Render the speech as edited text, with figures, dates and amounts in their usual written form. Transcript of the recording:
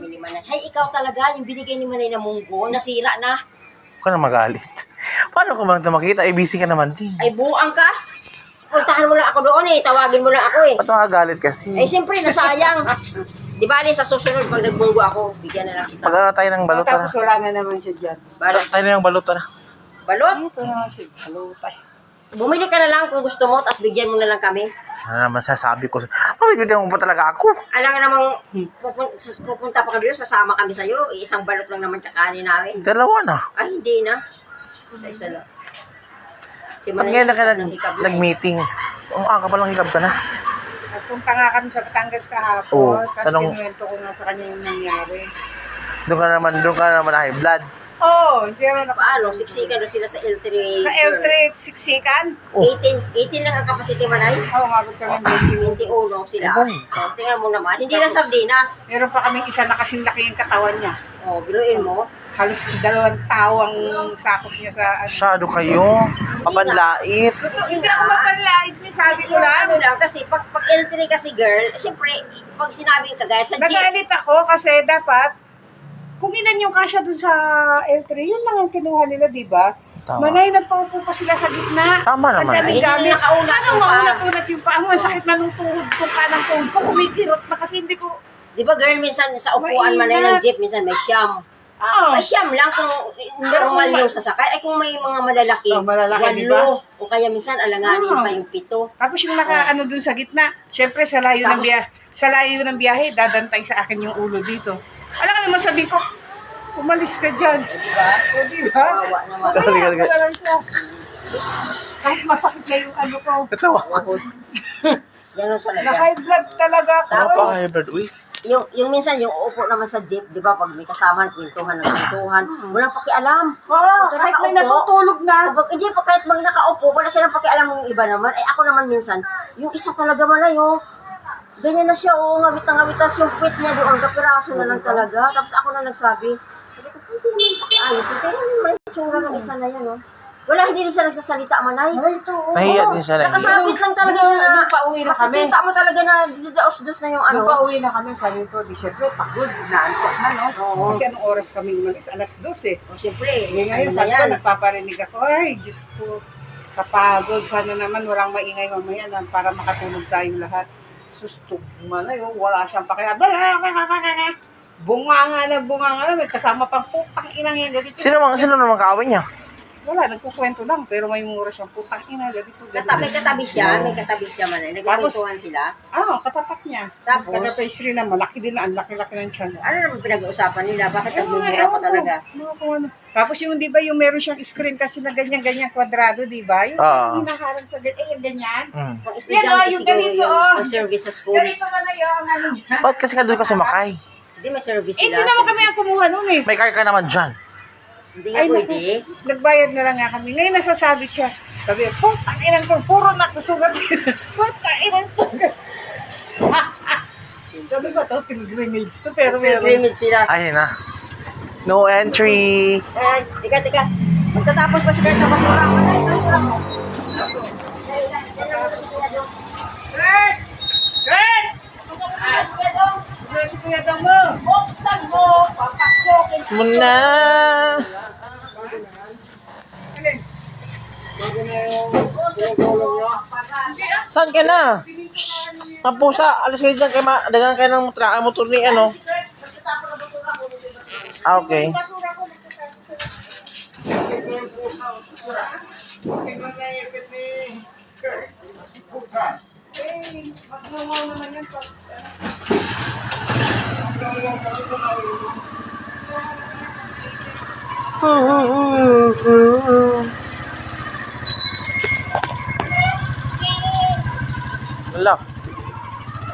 tawagin ni Manay. Hay, ikaw talaga, yung binigay ni Manay na munggo, nasira na. Huwag ka na magalit. Paano ko bang ito makita? Eh, busy ka naman din. Ay, buang ka. Puntahan mo lang ako doon eh, tawagin mo lang ako eh. Ba't magalit kasi? Ay, siyempre, nasayang. Di ba, sa susunod, pag nagbunggo ako, bigyan na lang kita. Pag tayo ng balot na. Tapos wala na naman siya dyan. Tayo na ng balot na. Balot? Ito naman siya. Halutay. Bumili ka na lang kung gusto mo, tapos bigyan mo na lang kami. Ano naman sasabi ko? Bibigyan mo ba talaga ako? Alam nga namang pupunta pa kami doon, sasama kami sa'yo. Isang balot lang naman kakanin namin. Dalawa na. Ay, hindi na. Isa-isa lang. Si Pag Manay, ngayon na ka hikab na eh. nag-meeting, ka pa lang hikab ka na. Nagpunta nga kami sa Batangas kahapon. Oo, Tapos kinuwento ko nga sa kanya yung nangyari. Doon ka naman na high blood. Oo, hindi naman ako. Paano? Siksikan doon sila sa L3. Sa L3, siksikan. 18 lang ang capacity Manay. Oo, umabot kami ng 21 sila. Ibang. So, tingnan mo naman. Hindi lang sardinas. Meron pa kami isa na kasing laki yung katawan niya. O, biruin mo. Halos 2 tao ang sakop niya sa ano. Masyado kayo. Papanlait. Hindi ako mapanlait ni sabi ko lang. Ano lang, kasi pag L3 kasi girl, siyempre, pag sinabi ka gaya sa jeep, Nagalit ako kasi dapat, kung ilan yung kasya dun sa L3, yun lang ang kinuha nila, di ba? Tama. Manay, nagpaupo pa sila sa gitna. Tama naman. Ay, Ang hindi dami-dami. na nakaunat Ano yung nga paa. unat-unat yung paa? Ang sakit na nung tuhod kong kanang tuhod ko. Kumikirot na kasi hindi ko... di ba girl, minsan sa upuan Manay ng jeep, minsan may siyam. Oo. May siyam lang kung normal yung sasakay. Ay kung may mga malalaki, Oh, malalaki, di ba? walo. O kaya minsan alanganin Oo. pa yung 7. Tapos yung naka-ano dun sa gitna, syempre sa layo ng Tapos- biyahe, dadantay sa akin yung ulo dito. Alam ka naman sabi ko, umalis ka dyan. Diba? O, di ba? Kawawa naman. Kaya ko na lang siya. Kahit masakit na yung ano ko. Ito. Ganun talaga. Na-high blood talaga ako. Napaka-high blood. Uy. Yung minsan, yung upo naman sa jeep, di ba, pag may kasama, kwentuhan ng kwentuhan, walang pakialam. Oo, kahit may natutulog na. Kapag, hindi pa kahit mag nakaupo, wala silang pakialam ng iba naman. Eh ako naman minsan, yung isa talaga malayo, ganyan na siya, oo, ngawit na ngawit, tapos yung quit niya doon, kapiraso na lang talaga. Tapos ako na nagsabi, sabi ko, hindi naman pakiayos. Hindi naman may tsura ng isa na yan, oh. Wala, hindi rin siya nagsasalita, Manay. Ay, ito. Nahiya din siya. Nakasabit lang talaga siya na, Nung pauwi na kami. makikita mo talaga na didaos-dos na yung ano. Nung pauwi na kami, sabi ko, di syempre, pagod, naantok na, no? Oo. Kasi anong oras kami umalis? Alas 12. O, siyempre, Ngayon, ano na sabi ko, yan. nagpaparinig ako, ay, Diyos ko, kapagod. Sana naman walang maingay mamaya na para makatulog tayong lahat. Sustog man na yun, wala siyang pakialam. Bunga nga, may kasama pang putang inang yan. Sino naman kaaway niya? Wala, nagkukwento lang, pero may mura siyang putang ina. May Katabi siya, Manay. Nagkikwentuhan sila. Katapat niya. Tapos? Kada pastry na, malaki din na, ang laki-laki ng tiyan. Ano naman pinag-uusapan nila? Bakit nagmumura pa talaga? Tapos yung di ba yung meron siyang screen kasi na ganyan-ganyan kwadrado, di ba? Yung Oo. hinaharang sa yung ganyan. Pang Yan, estudyante yung siguro ganito, yung oh. pang service sa school. Ganito ka na yung ano dyan. Ba't kasi ka doon ka sumakay? Hindi may service Eh, sila. hindi naman kami ang kumuha nun eh. May car ka naman dyan. Hindi nga pwede. Nagbayad na lang nga kami. Ngayon nasasabi siya. Sabi, putang inang to, puro nakusugat. Putang inang to. Sabi ko to, pilgrimage to, pero meron. Pilgrimage sila. Ayun na. No entry. Teka. Magtatapos pa si Kurt na basura. Manay, basura mo. Red! Red! Si Kuya Dong mo. Buksan mo, papasokin Muna. Alin? Saan ka na? Shhh. Mapusa. Alis kayo dyan. Dagan kayo ng motor ni ano. Okay. Basura ko. Magnungaw naman yan. Wala.